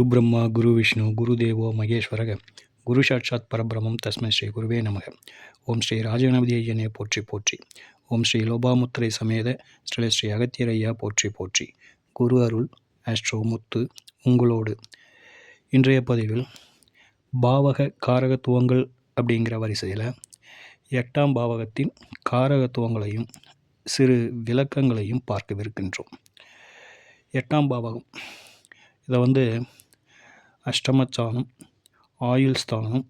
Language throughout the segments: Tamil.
குரு பிரம்மா குரு விஷ்ணு குரு தேவோ மகேஸ்வரக குரு சாட்சாத் பரபிரமம் தஸ்மை ஸ்ரீ குருவே நமக. ஓம் ஸ்ரீ ராஜகணபதி ஐயனே போற்றி போற்றி. ஓம் ஸ்ரீ லோபாமுத்திரை சமேத ஸ்ரீ அகத்தியர் ஐயா போற்றி போற்றி. குரு அருள் ஆஸ்ட்ரோ முத்து உங்களோடு. இன்றைய பதிவில் பாவக காரகத்துவங்கள் அப்படிங்கிற வரிசையில் 8ஆம் பாவகத்தின் காரகத்துவங்களையும் சிறு விளக்கங்களையும் பார்க்கவிருக்கின்றோம். 8ஆம் பாவகம் இதை அஷ்டமஸ்தானம், ஆயுள் ஸ்தானம்,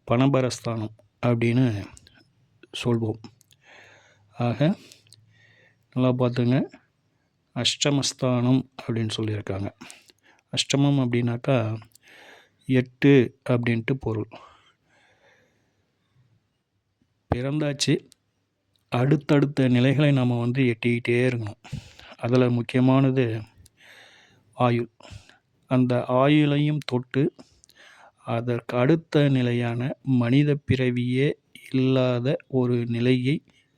பணபரஸ்தானம் அப்படின்னு சொல்வோம். ஆக நல்லா பார்த்துங்க, அஷ்டமஸ்தானம் அப்படின்னு சொல்லியிருக்காங்க. அஷ்டமம் அப்படின்னாக்கா 8 அப்படின்ட்டு பொருள். பிறந்தாச்சு, அடுத்தடுத்த நிலைகளை நம்ம எட்டிக்கிட்டே இருக்கணும். அதில் முக்கியமானது ஆயுள். அந்த ஆயுளையும் தொட்டு அதற்கு அடுத்த நிலையான மனித பிறவியே இல்லாத ஒரு நிலையை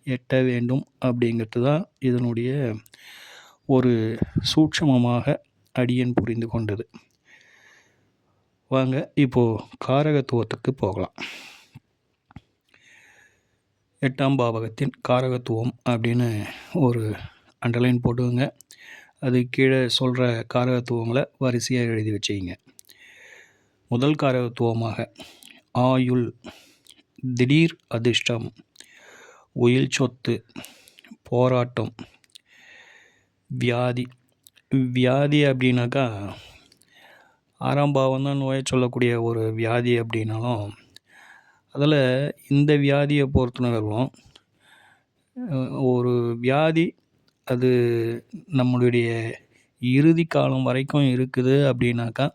எட்ட வேண்டும் அப்படிங்கிறது தான் இதனுடைய ஒரு சூட்சமமாக அடியன் புரிந்து கொண்டது. வாங்க இப்போது காரகத்துவத்துக்கு போகலாம். 8ஆம் பாவகத்தின் காரகத்துவம் அப்படின்னு ஒரு அண்டர்லைன் போட்டுங்க. அது கீழே சொல்கிற காரகத்துவங்களை வரிசையாக எழுதி வச்சுக்கிங்க. முதல் காரகத்துவமாக ஆயுள், திடீர் அதிர்ஷ்டம், உயில் சொத்து, போராட்டம், வியாதி. வியாதி அப்படின்னாக்கா 6ஆம் பாவம் தான் நோயை சொல்லக்கூடிய ஒரு வியாதி அப்படின்னாலும், அதில் இந்த வியாதியை பொறுத்தவரைக்கும் ஒரு வியாதி அது நம்மளுடைய இறுதி காலம் வரைக்கும் இருக்குது அப்படின்னாக்கா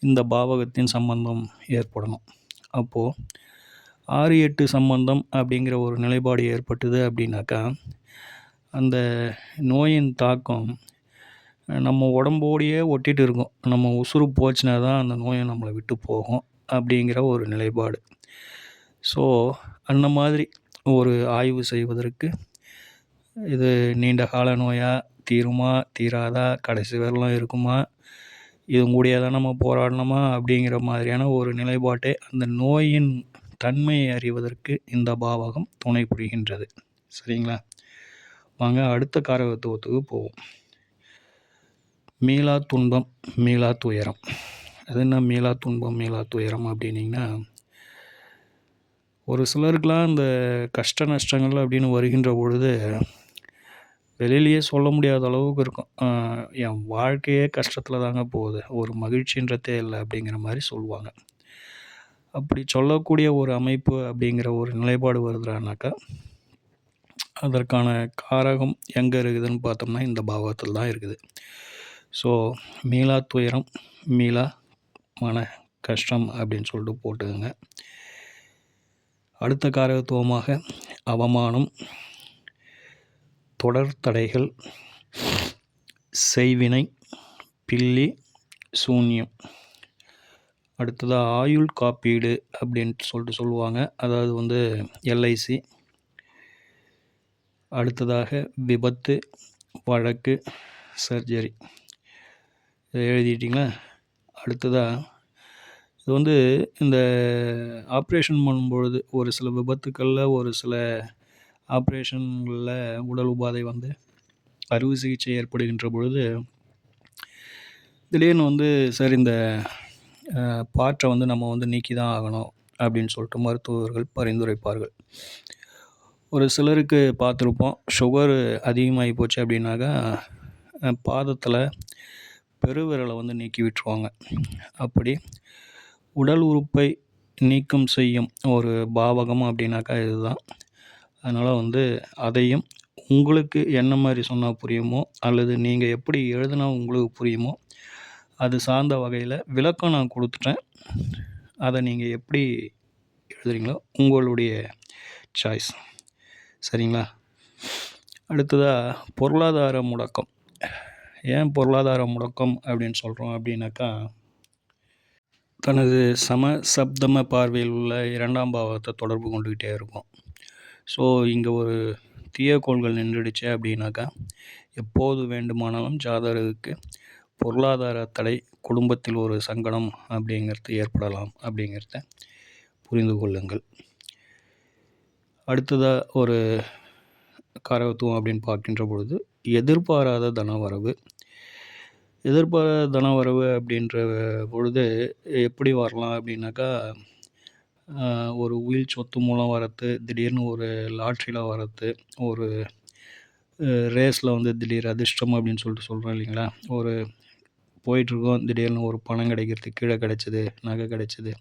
இந்த பாவகத்தின் சம்பந்தம் ஏற்படணும். அப்போது 6-8 சம்பந்தம் அப்படிங்கிற ஒரு நிலைப்பாடு ஏற்பட்டது அப்படின்னாக்கா அந்த நோயின் தாக்கம் நம்ம உடம்போடையே ஒட்டிகிட்டு இருக்கும். நம்ம உசுறு போச்சுனா தான் அந்த நோயை நம்மளை விட்டு போகும் அப்படிங்கிற ஒரு நிலைப்பாடு. ஸோ அந்த மாதிரி ஒரு ஆய்வு செய்வதற்கு இது நீண்ட கால நோயா, தீருமா தீராதா, கடைசி வரலாம் இருக்குமா, இது கூடிய தான் நம்ம போராடணுமா அப்படிங்கிற மாதிரியான ஒரு நிலைப்பாட்டை அந்த நோயின் தன்மையை அறிவதற்கு இந்த பாவகம் துணை புரிகின்றது. சரிங்களா? வாங்க அடுத்த காரகத்துவத்துக்கு போவோம். மீளா துன்பம், மீளா துயரம். அது என்ன மீளா துன்பம், மீளா துயரம் அப்படின்னிங்கன்னா, ஒரு சிலருக்கெலாம் இந்த கஷ்ட நஷ்டங்கள் அப்படின்னு வருகின்ற பொழுது வெளியிலேயே சொல்ல முடியாத அளவுக்கு இருக்கும். என் வாழ்க்கையே கஷ்டத்தில் தாங்க போகுது, ஒரு மகிழ்ச்சின்றதே இல்லை அப்படிங்கிற மாதிரி சொல்லுவாங்க. அப்படி சொல்லக்கூடிய ஒரு அமைப்பு அப்படிங்கிற ஒரு நிலைப்பாடு வருதுனாக்கா அதற்கான காரகம் எங்கே இருக்குதுன்னு பார்த்தோம்னா இந்த பாவத்தில் தான் இருக்குது. ஸோ மீளா துயரம், மீளா மன கஷ்டம் அப்படின்னு சொல்லிட்டு போட்டுக்கோங்க. அடுத்த காரகத்துவமாக அவமானம், தொடர் தடைகள், செய்வினை, பில்லி, சூன்யம். அடுத்ததாக ஆயுள் காப்பீடு அப்படின்ட்டு சொல்லுவாங்க. அதாவது எல்ஐசி. அடுத்ததாக விபத்து, வழக்கு, சர்ஜரி. இதை எழுதிட்டிங்களா? அடுத்ததாக இது இந்த ஆப்ரேஷன் பண்ணும்பொழுது ஒரு சில விபத்துக்களில், ஒரு சில ஆப்ரேஷன்களில் உடல் உபாதை அறுவை சிகிச்சை ஏற்படுகின்ற பொழுது திடீர்னு சார் இந்த பாற்றை நம்ம நீக்கி தான் ஆகணும் அப்படின்னு சொல்லிட்டு மருத்துவர்கள் பரிந்துரைப்பார்கள். ஒரு சிலருக்கு பார்த்துருப்போம், சுகர் அதிகமாகி போச்சு அப்படின்னாக்கா பாதத்தில் பெருவிரலை நீக்கி விட்டுருவாங்க. அப்படி உடல் உறுப்பை நீக்கம் செய்யும் ஒரு பாவகம் அப்படின்னாக்கா இதுதான். அதனால் அதையும் உங்களுக்கு என்ன மாதிரி சொன்னால் புரியுமோ, அல்லது நீங்கள் எப்படி எழுதுனா உங்களுக்கு புரியுமோ அது சார்ந்த வகையில் விளக்கம் நான் கொடுத்துட்டேன். அதை நீங்கள் எப்படி எழுதுறீங்களோ உங்களுடைய சாய்ஸ். சரிங்களா? அடுத்ததாக பொருளாதார முடக்கம். ஏன் பொருளாதார முடக்கம் அப்படின்னு சொல்கிறோம் அப்படின்னாக்கா, தனது சப்தம பார்வையில் உள்ள 2ஆம் பாவத்தை தொடர்பு கொண்டுக்கிட்டே இருக்கும். ஸோ இங்கே ஒரு தீய கோள்கள் நின்றுடுச்சு அப்படின்னாக்கா எப்போது வேண்டுமானாலும் ஜாதகருக்கு பொருளாதார தடை, குடும்பத்தில் ஒரு சங்கடம் அப்படிங்கிறது ஏற்படலாம் அப்படிங்கிறத புரிந்து கொள்ளுங்கள். அடுத்ததாக ஒரு காரகத்துவம் அப்படின்னு பார்க்கின்ற பொழுது எதிர்பாராத தனவரவு. எதிர்பாராத தனவரவு அப்படின்ற பொழுது எப்படி வரலாம் அப்படின்னாக்கா, ஒரு உயில் சொத்து மூலம் வரத்து, திடீர்னு ஒரு லாட்ரியில் வரத்து, ஒரு ரேஸில் வந்து திடீர் அதிர்ஷ்டம் அப்படின்னு சொல்லிட்டு சொல்கிறோம் இல்லைங்களா. ஒரு போயிட்டுருக்கோம், திடீர்னு ஒரு பணம் கிடைக்கிறது, கீழே கிடைச்சிது, நகை கிடைச்சிது.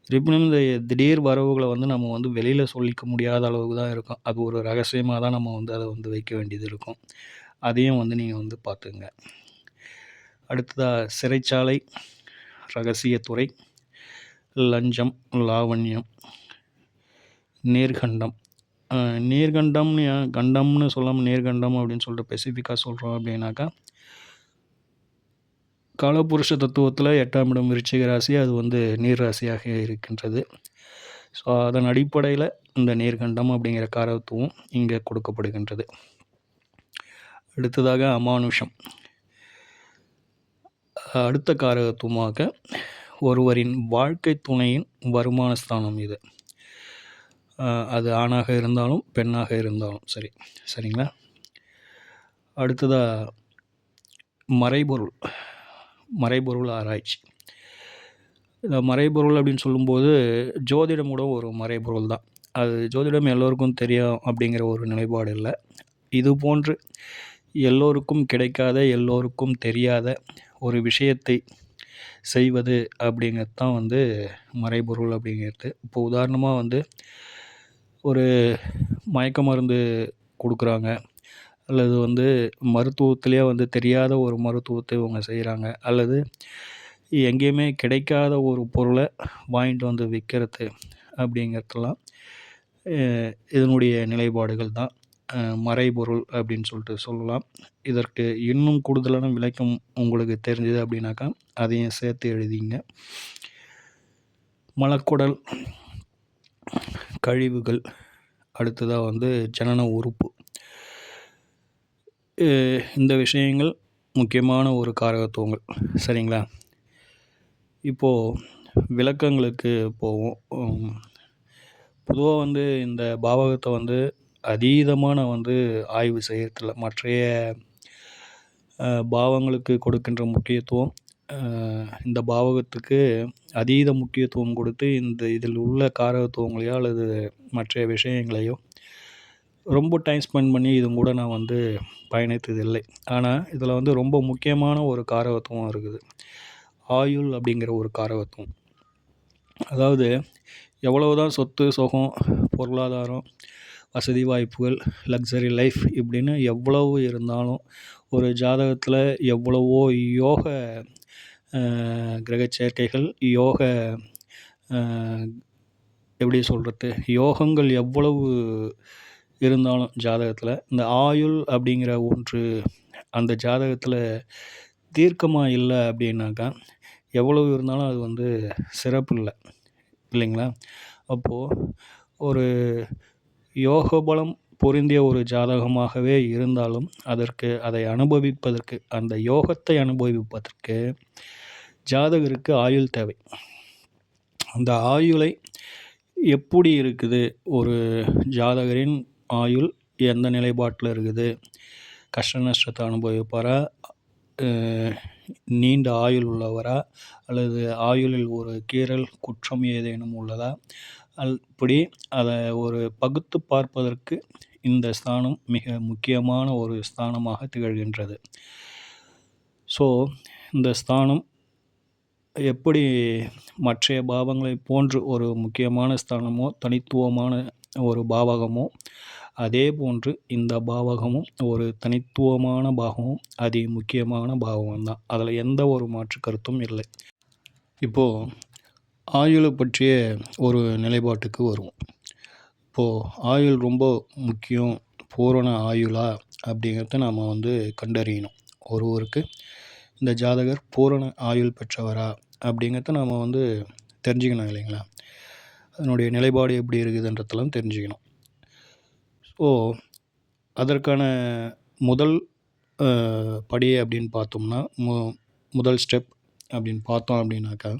இருப்பினும் இந்த திடீர் வரவுகளை வந்து நம்ம வந்து வெளியில் சொல்லிக்க முடியாத அளவுக்கு தான் இருக்கும். அது ஒரு ரகசியமாக தான் நம்ம வந்து அதை வந்து வைக்க வேண்டியது இருக்கும். அதையும் வந்து நீங்கள் வந்து பார்த்துங்க. அடுத்ததாக சிறைச்சாலை, ரகசியத்துறை, லஞ்சம், லாவண்யம், நேர்கண்டம். நேர்கண்டம்னு கண்டம்னு சொல்லாமல் நேர்கண்டம் அப்படின்னு சொல்லிட்டு ஸ்பெசிஃபிக்காக சொல்கிறோம் அப்படின்னாக்கா, காலபுருஷ தத்துவத்தில் 8ஆம் இடம் விருச்சிக ராசி, அது வந்து நீர் ராசியாக இருக்கின்றது. ஸோ அதன் அடிப்படையில் இந்த நேர்கண்டம் அப்படிங்கிற காரகத்துவம் இங்கே கொடுக்கப்படுகின்றது. அடுத்ததாக அமானுஷம். அடுத்த காரகத்துவமாக ஒருவரின் வாழ்க்கை துணையின் வருமான ஸ்தானம் இது. அது ஆணாக இருந்தாலும் பெண்ணாக இருந்தாலும் சரிங்களா. அடுத்ததாக மறைபொருள் ஆராய்ச்சி. இந்த மறைபொருள் அப்படின்னு சொல்லும்போது ஜோதிடம் கூட ஒரு மறைபொருள் தான். அது ஜோதிடம் எல்லோருக்கும் தெரியும் அப்படிங்கிற ஒரு நிலைப்பாடு இல்லை. இது போன்று எல்லோருக்கும் கிடைக்காத, எல்லோருக்கும் தெரியாத ஒரு விஷயத்தை செய்வது அப்படிங்கிறது தான் வந்து மறைபொருள் அப்படிங்கிறது. இப்போ உதாரணமாக வந்து ஒரு மயக்க மருந்து கொடுக்குறாங்க, அல்லது வந்து மருத்துவத்திலே வந்து தெரியாத ஒரு மருத்துவத்தை இவங்க செய்கிறாங்க, அல்லது எங்கேயுமே கிடைக்காத ஒரு பொருளை வாங்கிட்டு வந்து விற்கிறது அப்படிங்கிறதெல்லாம் இதனுடைய நிலைப்பாடுகள் தான் மறைபொருள் அப்படின்னு சொல்லிட்டு சொல்லலாம். இதற்கு இன்னும் கூடுதலான விளக்கம் உங்களுக்கு தெரிஞ்சது அப்படின்னாக்கா அதையும் சேர்த்து எழுதிங்க. மலக்குடல், கழிவுகள், அடுத்ததாக வந்து ஜனன உறுப்பு. இந்த விஷயங்கள் முக்கியமான ஒரு காரகத்துவங்கள், சரிங்களா. இப்போது விளக்கங்களுக்கு போவோம். பொதுவாக வந்து இந்த பாவகத்தை வந்து அதீதமாக நான் வந்து ஆய்வு செய்யறதில்ல. மற்றைய பாவங்களுக்கு கொடுக்கின்ற முக்கியத்துவம், இந்த பாவகத்துக்கு அதீத முக்கியத்துவம் கொடுத்து இதில் உள்ள காரகத்துவங்களையோ அல்லது மற்ற விஷயங்களையோ ரொம்ப டைம் ஸ்பெண்ட் பண்ணி இது கூட நான் வந்து பயணித்ததில்லை. ஆனால் இதில் வந்து ரொம்ப முக்கியமான ஒரு காரகத்துவம் இருக்குது, ஆயுள் அப்படிங்கிற ஒரு காரகத்துவம். அதாவது எவ்வளவுதான் சொத்து, சுகம், பொருளாதாரம், வசதி வாய்ப்புகள், லக்ஸரி லைஃப் இப்படின்னு எவ்வளவு இருந்தாலும் ஒரு ஜாதகத்தில் எவ்வளவோ யோக கிரக சேர்க்கைகள், யோக எப்படி சொல்கிறது, யோகங்கள் எவ்வளவு இருந்தாலும் ஜாதகத்தில் இந்த ஆயுள் அப்படிங்கிற ஒன்று அந்த ஜாதகத்தில் தீர்க்கமாக இல்லை அப்படின்னாக்கா எவ்வளவு இருந்தாலும் அது வந்து சிறப்பு இல்லைங்களா. அப்போது ஒரு யோக பலம் பொருந்திய ஒரு ஜாதகமாகவே இருந்தாலும் அதை அனுபவிப்பதற்கு, அந்த யோகத்தை அனுபவிப்பதற்கு ஜாதகருக்கு ஆயுள் தேவை. அந்த ஆயுளை எப்படி இருக்குது, ஒரு ஜாதகரின் ஆயுள் எந்த நிலைப்பாட்டில் இருக்குது, கஷ்ட நஷ்டத்தை அனுபவிப்பாரா, நீண்ட ஆயுள் உள்ளவரா, அல்லது ஆயுளில் ஒரு கீறல் குற்றம் ஏதேனும் உள்ளதா, அப்படி அதை ஒரு பகுத்து பார்ப்பதற்கு இந்த ஸ்தானம் மிக முக்கியமான ஒரு ஸ்தானமாக திகழ்கின்றது. ஸோ இந்த ஸ்தானம் எப்படி மற்றைய பாவங்களை போன்று ஒரு முக்கியமான ஸ்தானமோ தனித்துவமான ஒரு பாவகமோ, அதே போன்று இந்த பாவகமும் ஒரு தனித்துவமான பாகமும் அதி முக்கியமான பாவகம்தான். அதில் எந்த ஒரு மாற்று கருத்தும் இல்லை. இப்போது ஆயுளை பற்றிய ஒரு நிலைப்பாட்டுக்கு வருவோம். இப்போது ஆயுள் ரொம்ப முக்கியம், பூரண ஆயுளா அப்படிங்கிறத நாம் வந்து கண்டறியணும். ஒருவருக்கு இந்த ஜாதகர் பூரண ஆயுள் பெற்றவரா அப்படிங்கிறத நாம் வந்து தெரிஞ்சுக்கணும் இல்லைங்களா. அதனுடைய நிலைப்பாடு எப்படி இருக்குதுன்றதெல்லாம் தெரிஞ்சுக்கணும். ஸோ அதற்கான முதல் படி அப்படின்னு பார்த்தோம்னா, முதல் ஸ்டெப் அப்படின்னு பார்த்தோம் அப்படின்னாக்கா,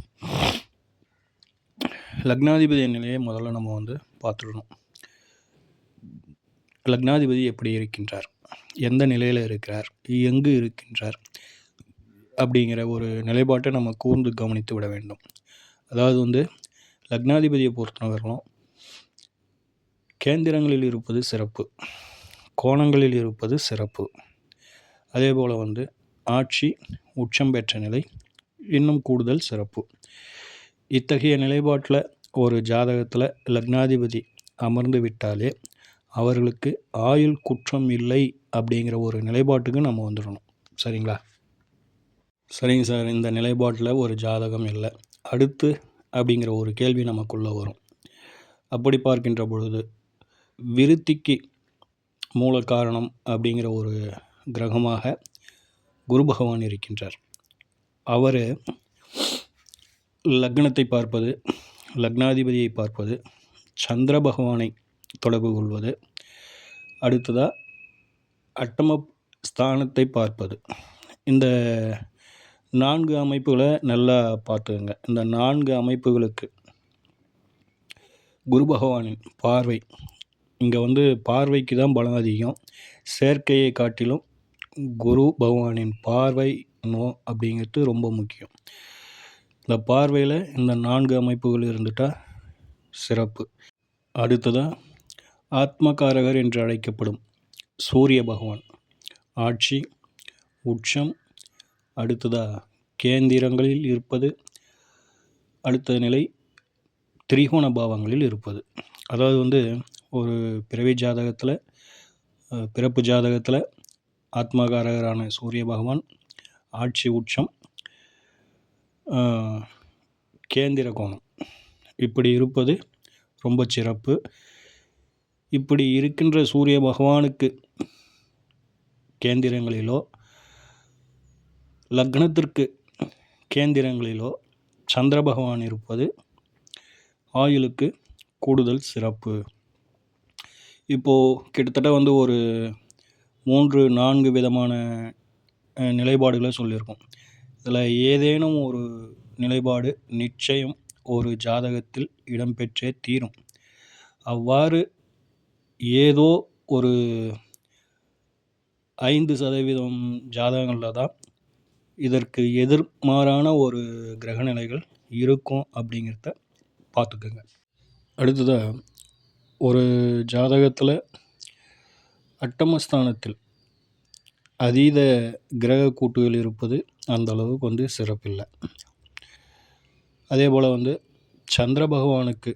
லக்னாதிபதி நிலையை முதல்ல நம்ம வந்து பார்த்துடணும். லக்னாதிபதி எப்படி இருக்கின்றார், எந்த நிலையில் இருக்கிறார், எங்கு இருக்கின்றார் அப்படிங்கிற ஒரு நிலைப்பாட்டை நம்ம கூர்ந்து கவனித்து விட வேண்டும். அதாவது வந்து லக்னாதிபதியை பொறுத்தவரையிலும் கேந்திரங்களில் இருப்பது சிறப்பு, கோணங்களில் இருப்பது சிறப்பு. அதே போல் வந்து ஆட்சி உச்சம் பெற்ற நிலை இன்னும் கூடுதல் சிறப்பு. இத்தகைய நிலைப்பாட்டில் ஒரு ஜாதகத்தில் லக்னாதிபதி அமர்ந்து விட்டாலே அவர்களுக்கு ஆயுள் குற்றம் இல்லை அப்படிங்கிற ஒரு நிலைப்பாட்டுக்கு நம்ம வந்துடணும். சரிங்களா? சரிங்க சார், இந்த நிலைப்பாட்டில் ஒரு ஜாதகம் இல்லை, அடுத்து அப்படிங்கிற ஒரு கேள்வி நமக்குள்ளே வரும். அப்படி பார்க்கின்ற பொழுது விருத்திக்கு மூல காரணம் அப்படிங்கிற ஒரு கிரகமாக குரு பகவான் இருக்கின்றார். அவர் லக்னத்தை பார்ப்பது, லக்னாதிபதியை பார்ப்பது, சந்திர பகவானை தொடர்பு கொள்வது, அடுத்ததாக அட்டம ஸ்தானத்தை பார்ப்பது. இந்த 4 அமைப்புகளை நல்லா பார்த்துக்கங்க. இந்த 4 அமைப்புகளுக்கு குரு பகவானின் பார்வை, இங்கே வந்து பார்வைக்கு தான் பலம் அதிகம். சேர்க்கையை காட்டிலும் குரு பகவானின் பார்வை அப்படிங்கிறது ரொம்ப முக்கியம். இந்த பார்வையில் இந்த 4 அமைப்புகள் இருந்துட்டால் சிறப்பு. அடுத்ததாக ஆத்மகாரகர் என்று அழைக்கப்படும் சூரிய பகவான் ஆட்சி உச்சம், அடுத்ததாக கேந்திரங்களில் இருப்பது, அடுத்த நிலை திரிகோண பாவங்களில் இருப்பது. அதாவது வந்து ஒரு பிறவி ஜாதகத்தில், பிறப்பு ஜாதகத்தில் ஆத்மகாரகரான சூரிய பகவான் ஆட்சி உச்சம் கேந்திர கோணம் இப்படி இருப்பது ரொம்ப சிறப்பு. இப்படி இருக்கின்ற சூரிய பகவானுக்கு கேந்திரங்களிலோ லக்னத்திற்கு கேந்திரங்களிலோ சந்திர பகவான் இருப்பது ஆயுளுக்கு கூடுதல் சிறப்பு. இப்போது கிட்டத்தட்ட வந்து ஒரு 3-4 விதமான நிலைப்பாடுகளை சொல்லியிருக்கோம். இதில் ஏதேனும் ஒரு நிலைப்பாடு நிச்சயம் ஒரு ஜாதகத்தில் இடம்பெற்றே தீரும். அவ்வாறு ஏதோ ஒரு 5% ஜாதகங்களில் தான் இதற்கு எதிர்மாறான ஒரு கிரகநிலைகள் இருக்கும் அப்படிங்கிறத பார்த்துக்கோங்க. அடுத்ததாக ஒரு ஜாதகத்தில் அட்டமஸ்தானத்தில் அதீத கிரக கூட்டுகள் இருப்பது அந்த அளவுக்கு வந்து சிறப்பில்லை. அதே போல் வந்து சந்திர பகவானுக்கு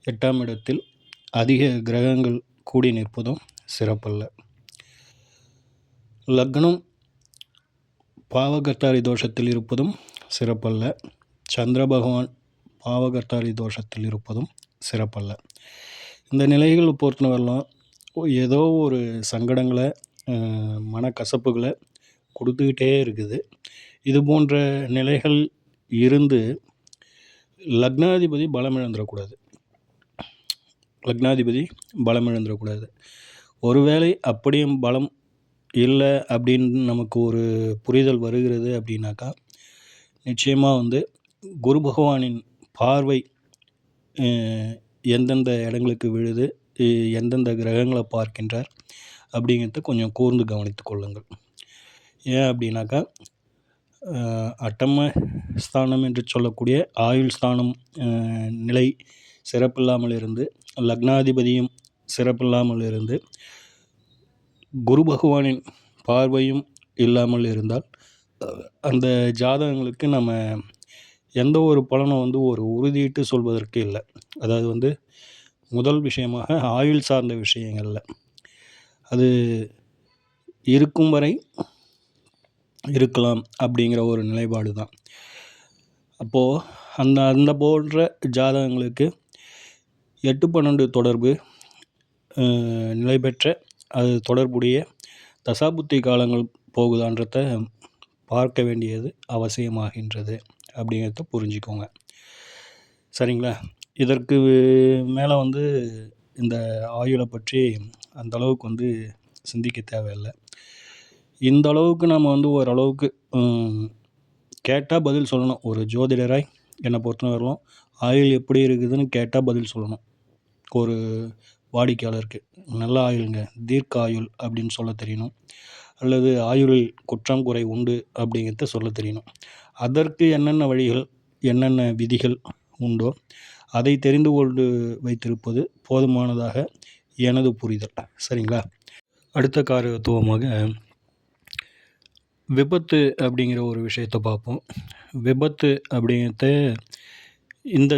8ஆம் இடத்தில் அதிக கிரகங்கள் கூடி நிற்பதும் சிறப்பல்ல. லக்னம் பாவகர்த்தாரி தோஷத்தில் இருப்பதும் சிறப்பல்ல. சந்திர பகவான் பாவகர்த்தாரி தோஷத்தில் இருப்பதும் சிறப்பல்ல. இந்த நிலைகள் பொறுத்தவரைலாம் ஏதோ ஒரு சங்கடங்களை, மனக்கசப்புகளை கொடுத்துக்கிட்டே இருக்குது. இது போன்ற நிலைகள் இருந்து லக்னாதிபதி பலம் இழந்துடக்கூடாது. ஒருவேளை அப்படியும் பலம் இல்லை அப்படின்னு நமக்கு ஒரு புரிதல் வருகிறது அப்படின்னாக்கா, நிச்சயமாக வந்து குரு பகவானின் பார்வை எந்தெந்த இடங்களுக்கு விழுது, எந்தெந்த கிரகங்களை பார்க்கின்றார் அப்படிங்கிறத கொஞ்சம் கூர்ந்து கவனித்து கொள்ளுங்கள். ஏன் அப்படின்னாக்கா, அட்டம ஸ்தானம் என்று சொல்லக்கூடிய ஆயுள் ஸ்தானம் நிலை சிறப்பில்லாமல் இருந்து, லக்னாதிபதியும் சிறப்பில்லாமல் இருந்து, குரு பகவானின் பார்வையும் இல்லாமல் இருந்தால் அந்த ஜாதகங்களுக்கு நம்ம எந்த ஒரு பலனும் வந்து ஒரு உறுதியிட்டு சொல்வதற்கு இல்லை. அதாவது வந்து முதல் விஷயமாக ஆயுள் சார்ந்த விஷயங்களில் அது இருக்கும் வரை இருக்கலாம் அப்படிங்கிற ஒரு நிலைப்பாடு தான். அப்போது அந்த போன்ற ஜாதகங்களுக்கு 8-12 தொடர்பு நிலை பெற்ற அது தொடர்புடைய தசாபுத்தி காலங்கள் போகுதான்றத பார்க்க வேண்டியது அவசியமாகின்றது அப்படிங்கிறத புரிஞ்சுக்கோங்க. சரிங்களா? இதற்கு மேலே வந்து இந்த ஆயுளை பற்றி அந்த அளவுக்கு வந்து சிந்திக்க தேவையில்லை. இந்த அளவுக்கு நம்ம வந்து ஓரளவுக்கு கேட்டால் பதில் சொல்லணும். ஒரு ஜோதிடராய் என்னை பொறுத்தவரையிலும் ஆயுள் எப்படி இருக்குதுன்னு கேட்டால் பதில் சொல்லணும். ஒரு வாடிக்கையாளருக்கு நல்ல ஆயுளுங்க, தீர்க்க ஆயுள் அப்படின்னு சொல்ல தெரியணும். அல்லது ஆயுளில் குற்றம் குறை உண்டு அப்படிங்கிறத சொல்ல தெரியணும். அதற்கு என்னென்ன வழிகள், என்னென்ன விதிகள் உண்டோ அதை தெரிந்து கொண்டு வைத்திருப்பது போதுமானதாக எனது புரிதல். சரிங்களா? அடுத்த காரகத்துவமாக விபத்து அப்படிங்கிற ஒரு விஷயத்தை பார்ப்போம். விபத்து அப்படிங்கிறத இந்த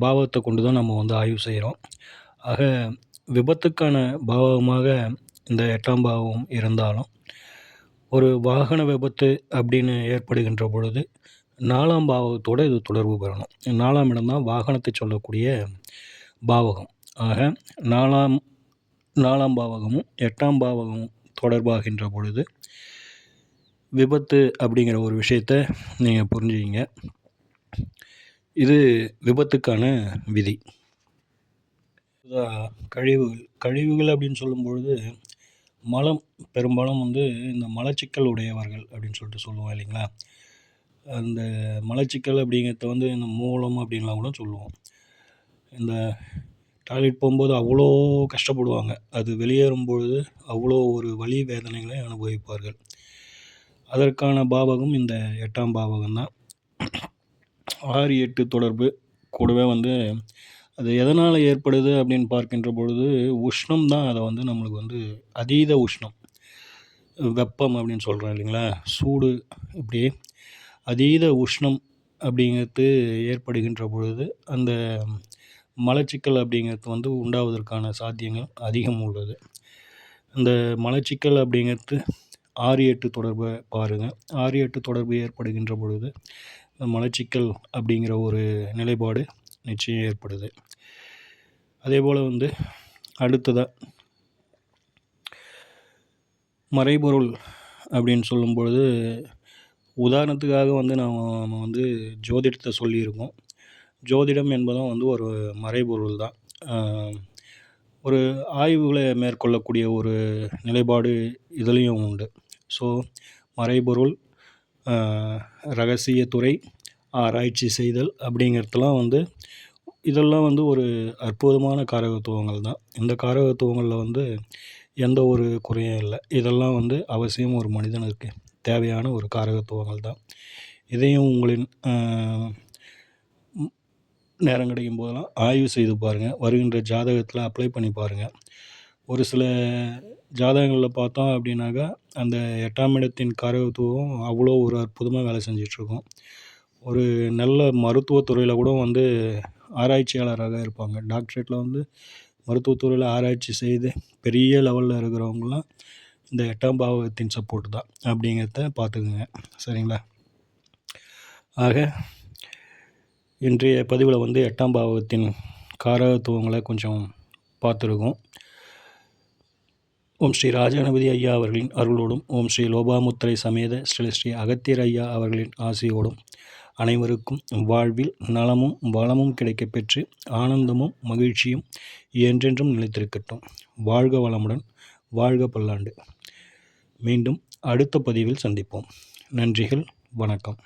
பாவத்தை கொண்டு தான் நம்ம வந்து ஆய்வு செய்கிறோம். ஆக விபத்துக்கான பாவமாக இந்த 8ஆம் பாவம் இருந்தாலும் ஒரு வாகன விபத்து அப்படின்னு ஏற்படுகின்ற பொழுது 4ஆம் பாவத்தோடு இது தொடர்பு பெறணும். 4ஆம் இடம் தான் வாகனத்தை சொல்லக்கூடிய பாவகம். ஆக 4ஆம் பாவகமும் 8ஆம் பாவகமும் தொடர்பாகின்ற பொழுது விபத்து அப்படிங்கிற ஒரு விஷயத்தை நீங்கள் புரிஞ்சுக்கிங்க. இது விபத்துக்கான விதி. கழிவுகள் அப்படின்னு சொல்லும்பொழுது மலம் பெரும்பாலும் வந்து இந்த மலச்சிக்கல் உடையவர்கள் அப்படின்னு சொல்லிட்டு சொல்லுவோம் இல்லைங்களா? அந்த மலச்சிக்கல் அப்படிங்கிறத வந்து இந்த மூலம் அப்படின்லாம் கூட சொல்லுவோம். இந்த டாய்லெட் போகும்போது அவ்வளோ கஷ்டப்படுவாங்க. அது வெளியேறும்பொழுது அவ்வளோ ஒரு வலி வேதனைகளை அனுபவிப்பார்கள். அதற்கான பாவகம் இந்த 8ஆம் பாவகம் தான். 6, 8 தொடர்பு கூடவே வந்து அது எதனால் ஏற்படுது அப்படின்னு பார்க்கின்ற பொழுது உஷ்ணம் தான் அதை வந்து நம்மளுக்கு வந்து அதீத உஷ்ணம், வெப்பம் அப்படின்னு சொல்கிறோம் இல்லைங்களா? சூடு, இப்படி அதீத உஷ்ணம் அப்படிங்கிறது ஏற்படுகின்ற பொழுது அந்த மலச்சிக்கல் அப்படிங்கிறது வந்து உண்டாவதற்கான சாத்தியங்கள் அதிகம் உள்ளது. அந்த மலச்சிக்கல் அப்படிங்கிறது 6, 8 தொடர்பை பாருங்கள். 6, 8 தொடர்பு ஏற்படுகின்ற பொழுது மலச்சிக்கல் அப்படிங்கிற ஒரு நிலைப்பாடு நிச்சயம் ஏற்படுது. அதே போல் வந்து அடுத்ததாக மறைபொருள் அப்படின்னு சொல்லும்பொழுது உதாரணத்துக்காக வந்து நம்ம வந்து ஜோதிடத்தை சொல்லியிருக்கோம். ஜோதிடம் என்பதும் வந்து ஒரு மறைபொருள் தான். ஒரு ஆய்வுகளை மேற்கொள்ளக்கூடிய ஒரு நிலைப்பாடு இதுலேயும் உண்டு. ஸோ மறைபொருள், இரகசியத்துறை, ஆராய்ச்சி செய்தல் அப்படிங்கிறதுலாம் வந்து இதெல்லாம் வந்து ஒரு அற்புதமான காரகத்துவங்கள் தான். இந்த காரகத்துவங்களில் வந்து எந்த ஒரு குறையும் இல்லை. இதெல்லாம் வந்து அவசியம் ஒரு மனிதனுக்கு தேவையான ஒரு காரகத்துவங்கள் தான். இதையும் உங்களின் நேரம் கிடைக்கும் போதெல்லாம் ஆய்வு செய்து பாருங்கள். வருகின்ற ஜாதகத்தில் அப்ளை பண்ணி பாருங்கள். ஒரு சில ஜாதகங்களில் பார்த்தோம் அப்படின்னாக்கா அந்த 8ஆம் இடத்தின் காரகத்துவம் அவ்வளோ ஒரு அற்புதமாக வேலை செஞ்சிட்ருக்கும். ஒரு நல்ல மருத்துவத்துறையில் கூட வந்து ஆராய்ச்சியாளராக இருப்பாங்க. டாக்டரேட்டில் வந்து மருத்துவத்துறையில் ஆராய்ச்சி செய்து பெரிய லெவலில் இருக்கிறவங்களாம் இந்த 8ஆம் பாவகத்தின் சப்போர்ட் தான் அப்படிங்கிறத பார்த்துக்குங்க. சரிங்களா? ஆக இன்றைய பதிவில் வந்து 8ஆம் பாவகத்தின் காரகத்துவங்களை கொஞ்சம் பார்த்துருக்கோம். ஓம் ஸ்ரீ ராஜகணபதி ஐயா அவர்களின் அருளோடும், ஓம் ஸ்ரீ லோபாமுத்திரை சமேத ஸ்ரீ அகத்தியர் ஐயா அவர்களின் ஆசையோடும் அனைவருக்கும் வாழ்வில் நலமும் வளமும் கிடைக்கப் பெற்று ஆனந்தமும் மகிழ்ச்சியும் என்றென்றும் நிலைத்திருக்கட்டும். வாழ்க வளமுடன், வாழ்க பல்லாண்டு. மீண்டும் அடுத்த பதிவில் சந்திப்போம். நன்றிகள், வணக்கம்.